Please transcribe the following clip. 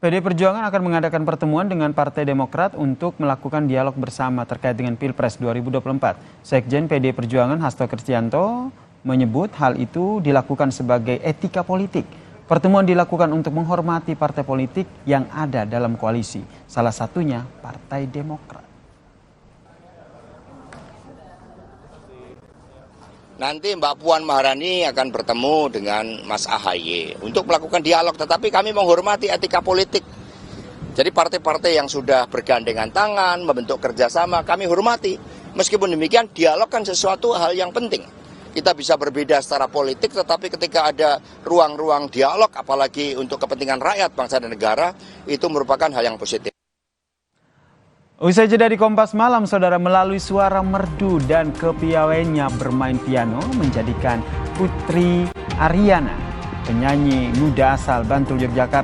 PD Perjuangan akan mengadakan pertemuan dengan Partai Demokrat untuk melakukan dialog bersama terkait dengan Pilpres 2024. Sekjen PD Perjuangan Hasto Kristianto menyebut hal itu dilakukan sebagai etika politik. Pertemuan dilakukan untuk menghormati partai politik yang ada dalam koalisi, salah satunya Partai Demokrat. Nanti Mbak Puan Maharani akan bertemu dengan Mas AHY untuk melakukan dialog, tetapi kami menghormati etika politik. Jadi partai-partai yang sudah bergandengan tangan, membentuk kerjasama, kami hormati. Meskipun demikian, dialog kan sesuatu hal yang penting. Kita bisa berbeda secara politik, tetapi ketika ada ruang-ruang dialog, apalagi untuk kepentingan rakyat, bangsa dan negara, itu merupakan hal yang positif. Usai jeda di Kompas Malam, saudara, melalui suara merdu dan kepiawaiannya bermain piano menjadikan Putri Ariana, penyanyi muda asal Bantul, Yogyakarta,